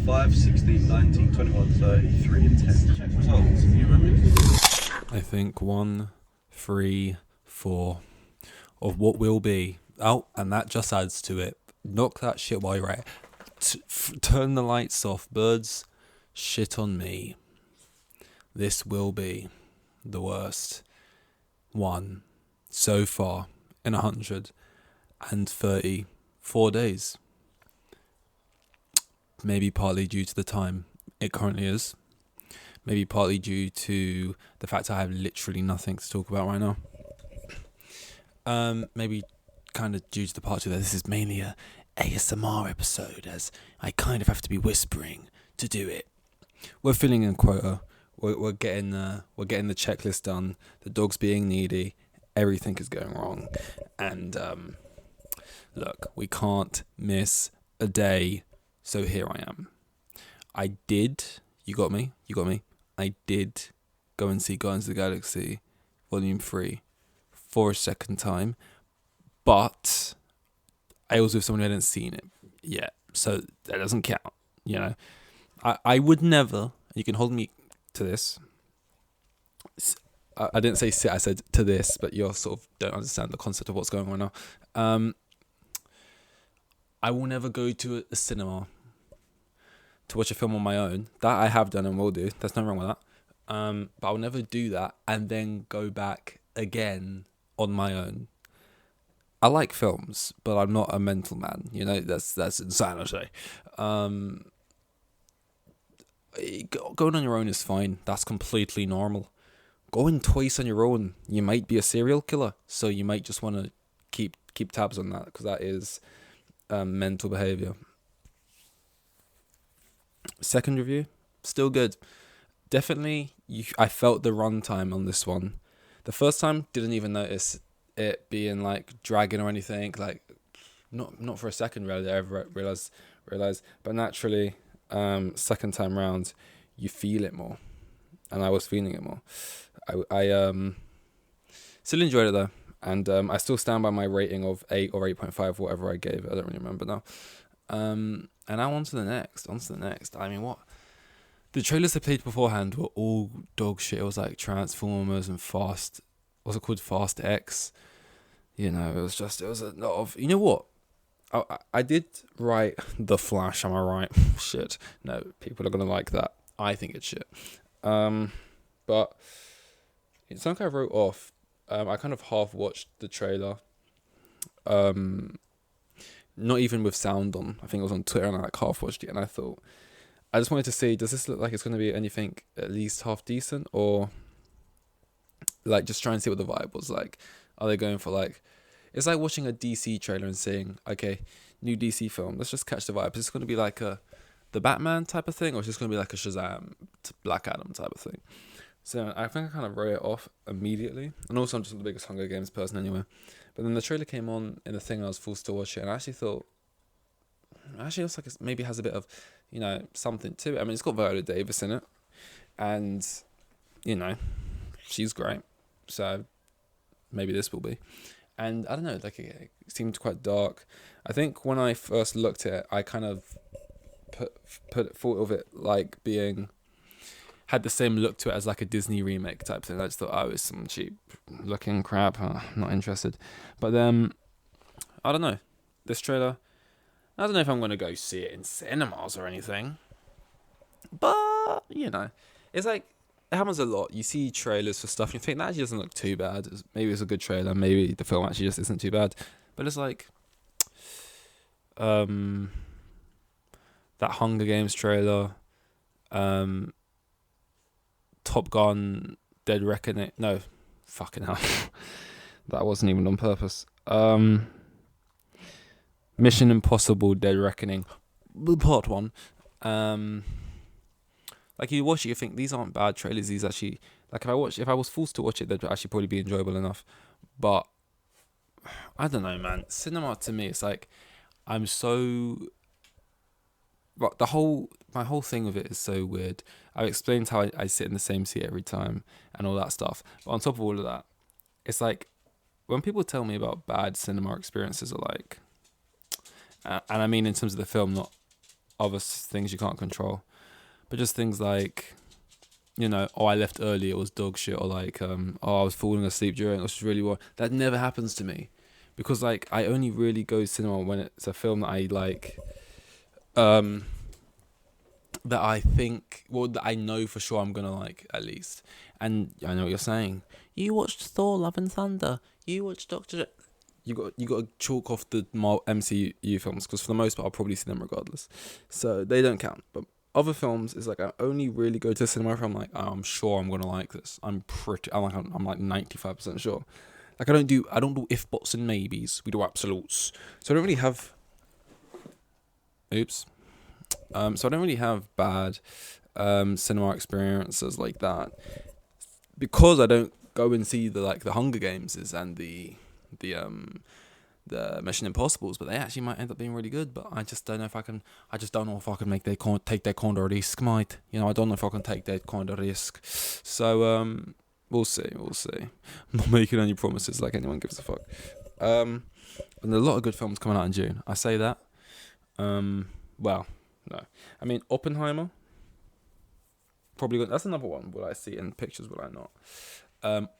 5, 16, 19, 21, 30, 3 and 10. Check results. You remember? I think 1, 3, 4 of what will be. Oh, and that just adds to it. Knock that shit while you're at it. Turn the lights off, birds. Shit on me. This will be the worst one so far in 134 days. Maybe partly due to the time it currently is. Maybe partly due to the fact I have literally nothing to talk about right now. Maybe kind of due to the part that this is mainly a ASMR episode, as I kind of have to be whispering to do it. We're filling in quota. We're getting the checklist done. The dog's being needy. Everything is going wrong, and look, we can't miss a day. So here I am. I did. You got me. I did go and see Guardians of the Galaxy Volume 3 for a second time, but I was with someone who hadn't seen it yet, so that doesn't count. You know, I would never. You can hold me to this. I didn't say sit. I said to this, but you sort of don't understand the concept of what's going on now. I will never go to a cinema to watch a film on my own. That I have done and will do. There's nothing wrong with that. But I'll never do that and then go back again on my own. I like films, but I'm not a mental man. You know, that's insanity. Going on your own is fine. That's completely normal. Going twice on your own, you might be a serial killer. So you might just want to keep tabs on that, because that is mental behavior. Second review, still good. Definitely, I felt the runtime on this one. The first time, didn't even notice it being like dragging or anything. Like, not for a second really did I ever realize. But naturally, second time round, you feel it more, and I was feeling it more. I still enjoyed it though, and I still stand by my rating of 8 or 8.5, whatever I gave it. I don't really remember now. And now on to the next. I mean, what? The trailers they played beforehand were all dog shit. It was like Transformers and Fast. What's it called? Fast X. You know, it was a lot of. You know what? I did write The Flash. Am I right? Shit. No, people are gonna like that. I think it's shit. But it's something I wrote off. I kind of half watched the trailer. Not even with sound on. I think it was on Twitter, and I half watched it, and I thought, I just wanted to see, does this look like it's going to be anything at least half decent, or like just try and see what the vibe was like. Are they going for like, it's like watching a DC trailer and saying, okay, new DC film, let's just catch the vibe. Is this going to be like the Batman type of thing, or is this going to be like a Shazam, Black Adam type of thing? So I think I kind of wrote it off immediately. And also I'm just the biggest Hunger Games person anyway. But then the trailer came on in the thing, and I was forced to watch it, and I actually thought, it looks like it maybe has a bit of, you know, something to it. I mean, it's got Viola Davis in it, and, you know, she's great. So maybe this will be. And I don't know, like it seemed quite dark. I think when I first looked at it, I kind of thought of it like had the same look to it as like a Disney remake type thing. I just thought, oh, it's some cheap looking crap. I'm not interested. But then, I don't know. This trailer, I don't know if I'm going to go see it in cinemas or anything. But, you know, it's like, it happens a lot. You see trailers for stuff and you think that actually doesn't look too bad. Maybe it's a good trailer. Maybe the film actually just isn't too bad. But it's like, that Hunger Games trailer, Top Gun, Dead Reckoning. No, fucking hell. That wasn't even on purpose. Mission Impossible, Dead Reckoning, Part 1. Like you watch it, you think these aren't bad trailers. These actually, like if I was forced to watch it, they'd actually probably be enjoyable enough. But I don't know, man. Cinema to me, it's like I'm so. But my whole thing of it is so weird. I've explained how I sit in the same seat every time and all that stuff. But on top of all of that, it's like when people tell me about bad cinema experiences, are like, and I mean in terms of the film, not other things you can't control, but just things like, I left early, it was dog shit, or like, I was falling asleep during, it was really well. That never happens to me, because like I only really go cinema when it's a film that I like, that I think, that I know for sure I'm gonna like at least. And I know what you're saying. You watched Thor: Love and Thunder. You watched Doctor. You got to chalk off the MCU films, because for the most part I'll probably see them regardless, so they don't count. But other films is like I only really go to cinema if I'm like, oh, I'm sure I'm gonna like this. I'm like 95% sure. Like I don't do if, buts, and maybes. We do absolutes. So I don't really have. Oops. So I don't really have bad cinema experiences like that, because I don't go and see the Hunger Games and the Mission Impossibles, but they actually might end up being really good. But I just don't know if I can. I just don't know if I can take that kind of risk, mate. I don't know if I can take that kind of risk. So we'll see. I'm not making any promises like anyone gives a fuck. And a lot of good films coming out in June. I say that. Well, no. I mean, Oppenheimer. Probably good. That's another one. Will I see it in pictures? Will I not?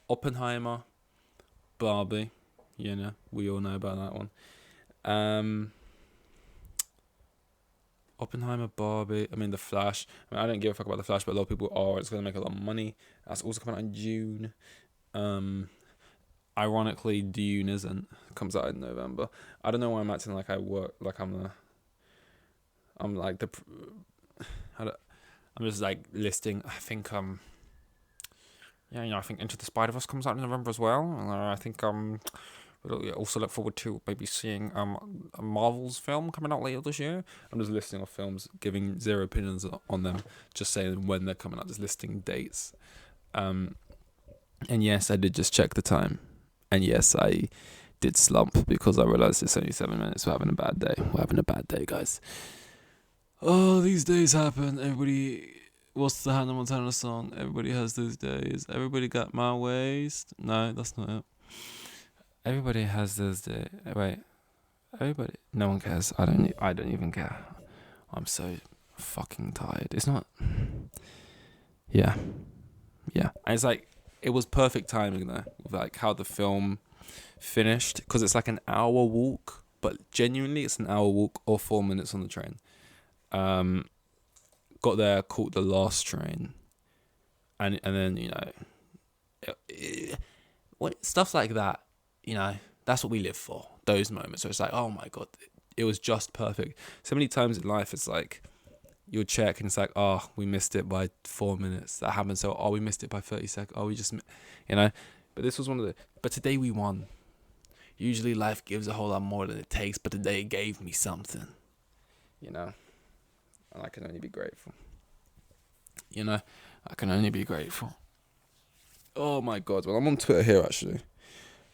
Oppenheimer, Barbie. We all know about that one. Oppenheimer, Barbie. I mean, The Flash. I don't give a fuck about The Flash, but a lot of people are. It's going to make a lot of money. That's also coming out in June. Ironically, Dune isn't. It comes out in November. I don't know why I'm acting like I work, like I'm just like listing. I think I think Into the Spider-Verse comes out in November as well. And I think we'll also look forward to maybe seeing a Marvel's film coming out later this year. I'm just listing off films, giving zero opinions on them, just saying when they're coming out, just listing dates. And yes, I did just check the time, and yes, I did slump because I realized it's only 7 minutes. We're having a bad day. Guys. Oh, these days happen. Everybody, what's the Hannah Montana song? Everybody has those days. Everybody got my waist. No, that's not it. Everybody has those days. Wait, everybody. No one cares. I don't even care. I'm so fucking tired. It's not. Yeah. And it's like it was perfect timing though, with like how the film finished, because it's like an hour walk, but genuinely it's an hour walk or 4 minutes on the train. Got there, caught the last train, and then stuff like that. That's what we live for. Those moments where it's like, oh my god, it was just perfect. So many times in life, it's like you'll check and it's like, oh, we missed it by 4 minutes. That happened. So, oh, we missed it by 30 seconds. Oh, we just, But this was one of the. But today we won. Usually life gives a whole lot more than it takes, but today it gave me something. And I can only be grateful. I can only be grateful. Oh my god. Well, I'm on Twitter here actually.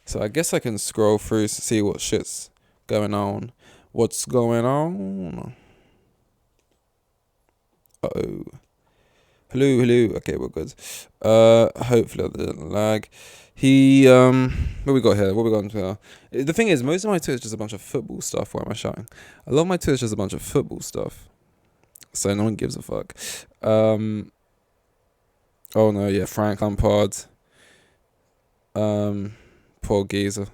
So I guess I can scroll through to see what shit's going on. What's going on? Uh-oh. Hello. Okay, we're good. Hopefully I didn't lag. What we got here? What we got on Twitter? The thing is, most of my Twitter is just a bunch of football stuff. Why am I shouting? A lot of my Twitter is just a bunch of football stuff. So no one gives a fuck. Oh no, yeah, Frank Lampard. Poor geezer.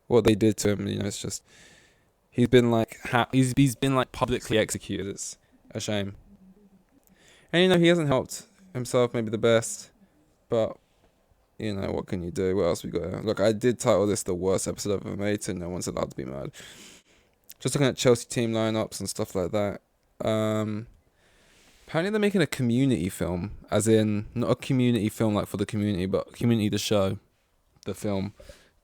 What they did to him, it's just he's been like he's been like publicly executed. It's a shame. And he hasn't helped himself maybe the best, but what can you do? What else we got here? Look, I did title this the worst episode I've ever made, so no one's allowed to be mad. Just looking at Chelsea team lineups and stuff like that. Apparently they're making a Community film, as in not a community film like for the community, but Community the show, the film.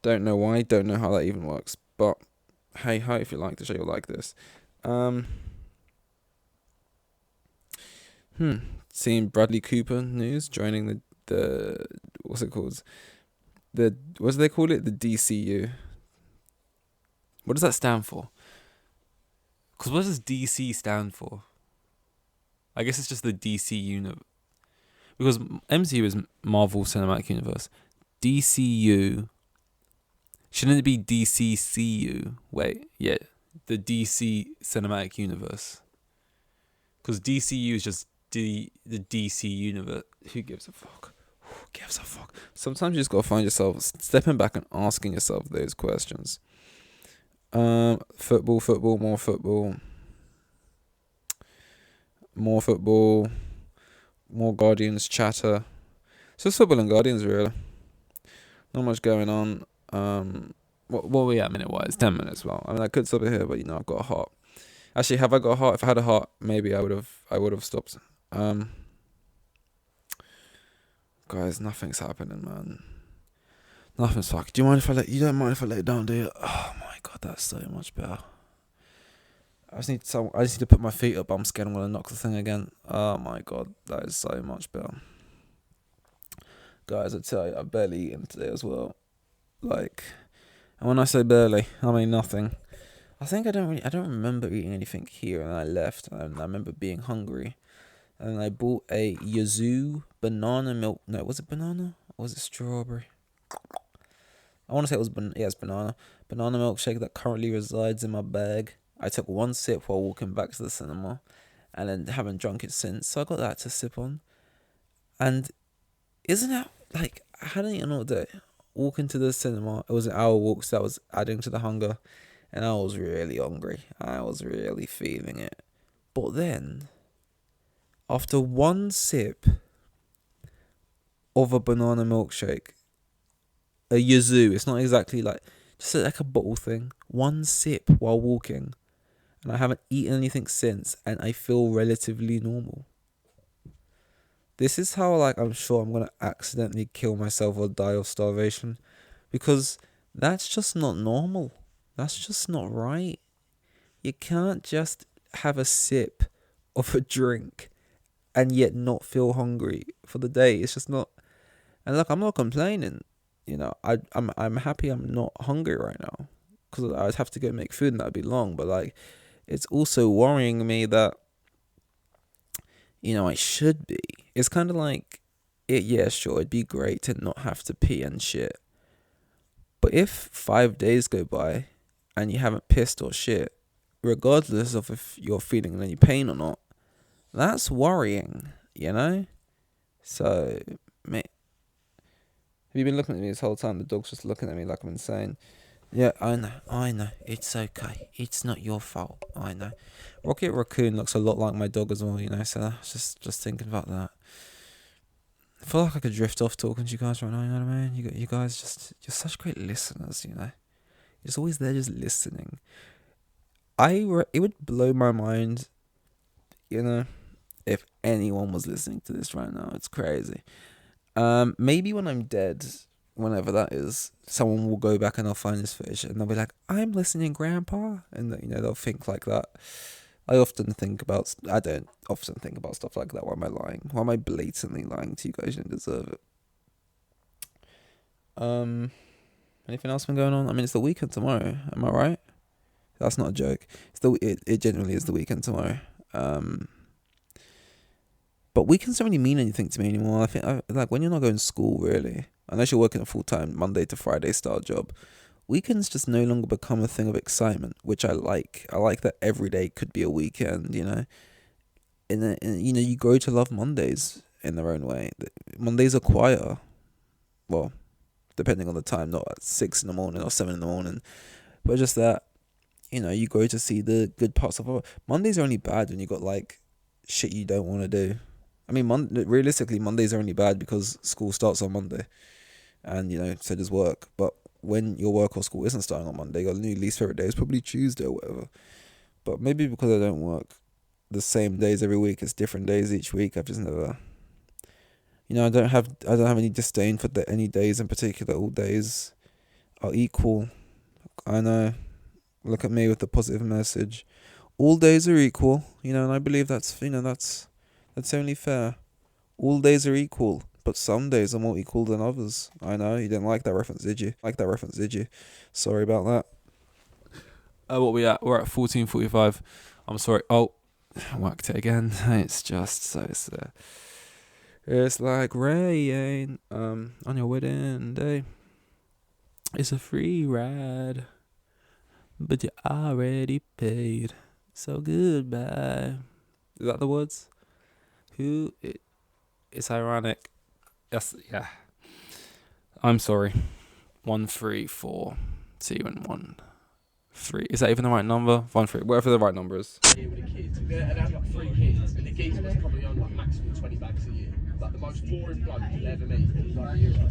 Don't know why, don't know how that even works, but hey ho, if you like the show, you'll like this. Seeing Bradley Cooper news joining the what's it called? What do they call it? The DCU. What does that stand for? Because what does DC stand for? I guess it's just the DC universe. Because MCU is Marvel Cinematic Universe. DCU. Shouldn't it be DCCU? Wait, yeah. the DC cinematic universe. Because DCU is just the DC universe. Who gives a fuck? Who gives a fuck? Sometimes you just gotta find yourself stepping back and asking yourself those questions. Football, more football. More football. More Guardians chatter. It's just football and Guardians, really. Not much going on. What are we at minute wise? 10 minutes. Well, I mean, I could stop it here, but I've got a heart. Actually, have I got a heart? If I had a heart, maybe I would have stopped. Guys, nothing's happening, man. Nothing's fuck. You don't mind if I lay it down, do you? Oh my god, that's so much better. I just need to put my feet up. I'm scared I'm gonna knock the thing again. Oh my god, that is so much better. Guys, I tell you, I barely eaten today as well. And when I say barely, I mean nothing. I think I don't remember eating anything here, and I left, and I remember being hungry, and I bought a Yazoo banana milk. No, was it banana or was it strawberry? I want to say it was it's banana milkshake that currently resides in my bag. I took one sip while walking back to the cinema, and then haven't drunk it since. So I got that to sip on, and isn't that I hadn't eaten all day. Walking to the cinema, it was an hour walk, so that was adding to the hunger. And I was really hungry. I was really feeling it. But then, after one sip of a banana milkshake, a Yazoo, it's not exactly just like a bottle thing. One sip while walking. And I haven't eaten anything since. And I feel relatively normal. This is how I'm sure I'm going to accidentally kill myself or die of starvation. Because that's just not normal. That's just not right. You can't just have a sip of a drink and yet not feel hungry for the day. It's just not. And look, I'm not complaining. I'm happy I'm not hungry right now, because I'd have to go make food and that'd be long. But it's also worrying me that I should be. It's kind of yeah, sure, it'd be great to not have to pee and shit. But if 5 days go by and you haven't pissed or shit, regardless of if you're feeling any pain or not, that's worrying, So, mate, have you been looking at me this whole time? The dog's just looking at me like I'm insane. Yeah, I know. It's okay. It's not your fault. I know. Rocket Raccoon looks a lot like my dog as well, so I was just thinking about that. I feel like I could drift off talking to you guys right now, you know what I mean? You guys you're such great listeners, You're just always there just listening. It would blow my mind, if anyone was listening to this right now. It's crazy. Maybe when I'm dead, whenever that is, someone will go back and they'll find this footage and they'll be like, "I'm listening, Grandpa," and they'll think like that. I don't often think about stuff like that. Why am I lying? Why am I blatantly lying to you guys? You don't deserve it. Anything else been going on? I mean, it's the weekend tomorrow. Am I right? That's not a joke. It genuinely is the weekend tomorrow. But weekends don't really mean anything to me anymore. I think when you're not going to school, really, unless you're working a full-time Monday to Friday style job, weekends just no longer become a thing of excitement, which I like. I like that every day could be a weekend, And you grow to love Mondays in their own way. Mondays are quieter. Well, depending on the time, not at 6 in the morning or 7 in the morning. But just that, you grow to see the good parts of it. Mondays are only bad when you got shit you don't want to do. I mean, realistically, Mondays are only bad because school starts on Monday. And, so does work. But when your work or school isn't starting on Monday, your new least favorite day is probably Tuesday or whatever. But maybe because I don't work the same days every week, it's different days each week. I've just never, I don't have any disdain for any days in particular. All days are equal. I know. Look at me with the positive message. All days are equal, and I believe that's only fair. All days are equal. But some days are more equal than others. I know, you didn't like that reference, did you? Sorry about that. What we at? We're at 14:45. I'm sorry. Oh, I whacked it again. It's just so sad. It's like rain on your wedding day. It's a free ride. but you already paid. So goodbye. Is that the words? It's ironic. Yeah. I'm sorry. 1, 3, 4, 2, and 1, 3. Is that even the right number? 1, 3. Whatever the right number is. Here with the kids. And they had like 3 kids, and the geezer was probably on like maximum 20 bags a year. Like the most boring bloke you'll ever meet. He was like,